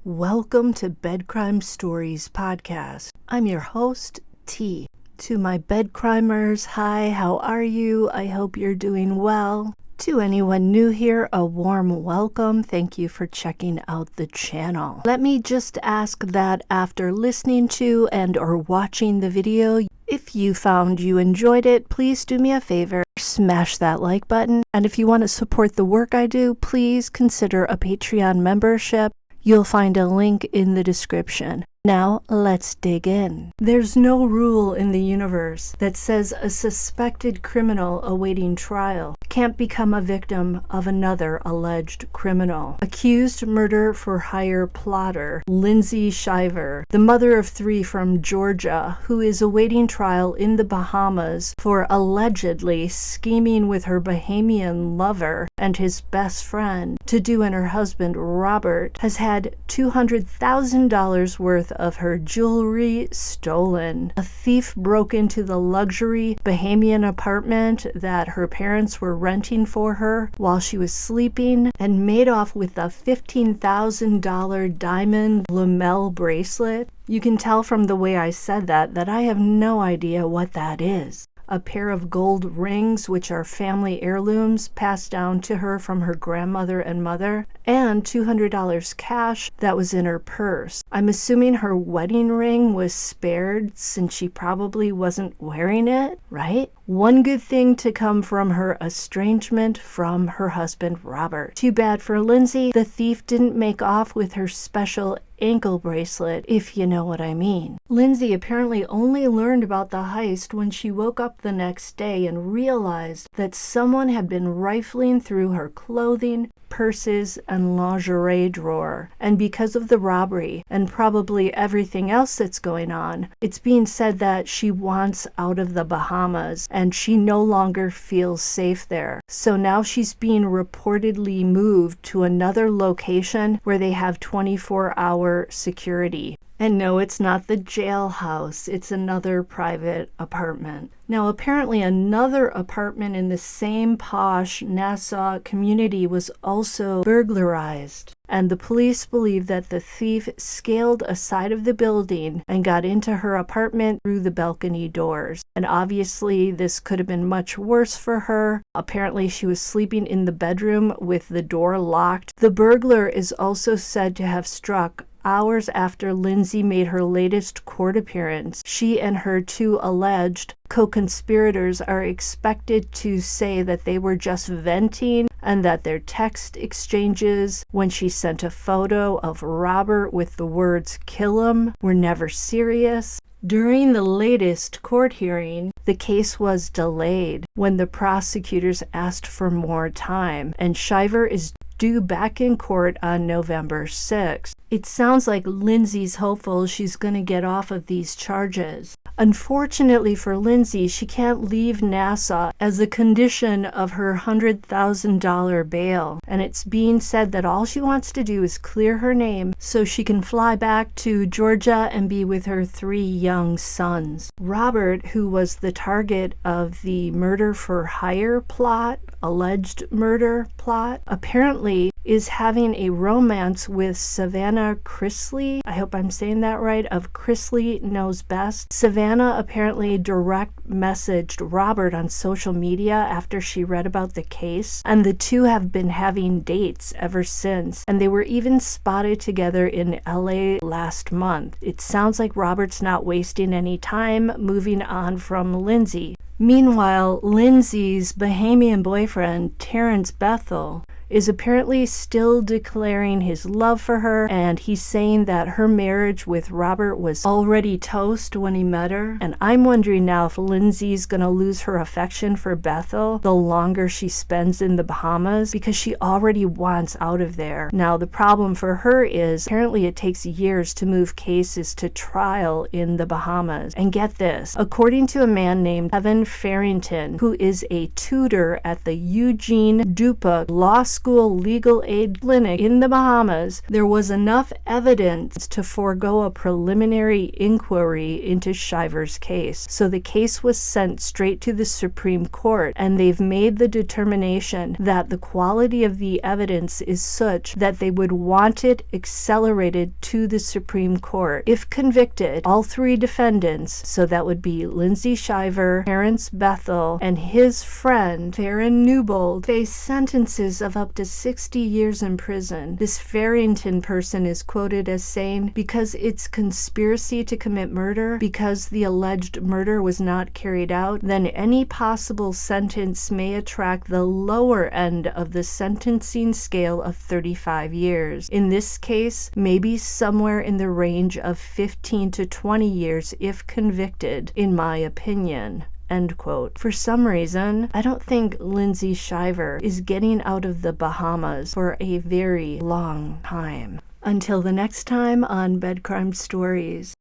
Welcome to Bed Crime Stories podcast. I'm your host, T. To my bed crimers, hi, how are you? I hope you're doing well. To anyone new here, a warm welcome. Thank you for checking out the channel. Let me just ask that after listening to and or watching the video, if you found you enjoyed it, please do me a favor, smash that like button. And if you want to support the work I do, please consider a Patreon membership. You'll find a link in the description. Now, let's dig in. There's no rule in the universe that says a suspected criminal awaiting trial can't become a victim of another alleged criminal. Accused murder-for-hire plotter Lindsay Shiver, the mother of 3 from Georgia, who is awaiting trial in the Bahamas for allegedly scheming with her Bahamian lover and his best friend to do and her husband Robert, has had $200,000 worth of her jewelry stolen. A thief broke into the luxury Bahamian apartment that her parents were renting for her while she was sleeping and made off with a $15,000 diamond lamel bracelet. You can tell from the way I said that I have no idea what that is. A pair of gold rings, which are family heirlooms passed down to her from her grandmother and mother, and $200 cash that was in her purse. I'm assuming her wedding ring was spared since she probably wasn't wearing it, right? One good thing to come from her estrangement from her husband, Robert. Too bad for Lindsay, the thief didn't make off with her special ankle bracelet, if you know what I mean. Lindsay apparently only learned about the heist when she woke up the next day and realized that someone had been rifling through her clothing, purses, and lingerie drawer. And because of the robbery and probably everything else that's going on, it's being said that she wants out of the Bahamas and she no longer feels safe there. So now she's being reportedly moved to another location where they have 24-hour security. And no, it's not the jailhouse. It's another private apartment. Now, apparently another apartment in the same posh Nassau community was also burglarized. And the police believe that the thief scaled a side of the building and got into her apartment through the balcony doors. And obviously, this could have been much worse for her. Apparently, she was sleeping in the bedroom with the door locked. The burglar is also said to have struck hours after Lindsay made her latest court appearance. She and her 2 alleged co-conspirators are expected to say that they were just venting and that their text exchanges when she sent a photo of Robert with the words "kill him" were never serious. During the latest court hearing, the case was delayed when the prosecutors asked for more time, and Shiver is due back in court on November 6th. It sounds like Lindsay's hopeful she's going to get off of these charges. Unfortunately for Lindsay, she can't leave Nassau as a condition of her $100,000 bail, and it's being said that all she wants to do is clear her name so she can fly back to Georgia and be with her 3 young sons. Robert, who was the target of the murder-for-hire plot, alleged murder plot, apparently is having a romance with Savannah Chrisley. I hope I'm saying that right, of Chrisley Knows Best. Savannah apparently direct messaged Robert on social media after she read about the case, and the 2 have been having dates ever since, and they were even spotted together in LA last month. It sounds like Robert's not wasting any time moving on from Lindsay. Meanwhile, Lindsay's Bahamian boyfriend, Terrence Bethel, is apparently still declaring his love for her, and he's saying that her marriage with Robert was already toast when he met her. And I'm wondering now if Lindsay's gonna lose her affection for Bethel the longer she spends in the Bahamas, because she already wants out of there. Now, the problem for her is apparently it takes years to move cases to trial in the Bahamas. And get this, according to a man named Evan Farrington, who is a tutor at the Eugene Dupuc Law school legal aid clinic in the Bahamas, there was enough evidence to forego a preliminary inquiry into Shiver's case. So the case was sent straight to the Supreme Court, and they've made the determination that the quality of the evidence is such that they would want it accelerated to the Supreme Court. If convicted, all three defendants, so that would be Lindsay Shiver, Terrence Bethel, and his friend Farron Newbold, face sentences of up to 60 years in prison. This Farrington person is quoted as saying, because it's conspiracy to commit murder, because the alleged murder was not carried out, then any possible sentence may attract the lower end of the sentencing scale of 35 years. In this case, maybe somewhere in the range of 15 to 20 years if convicted, in my opinion. End quote. For some reason, I don't think Lindsay Shiver is getting out of the Bahamas for a very long time. Until the next time on Bed Crime Stories.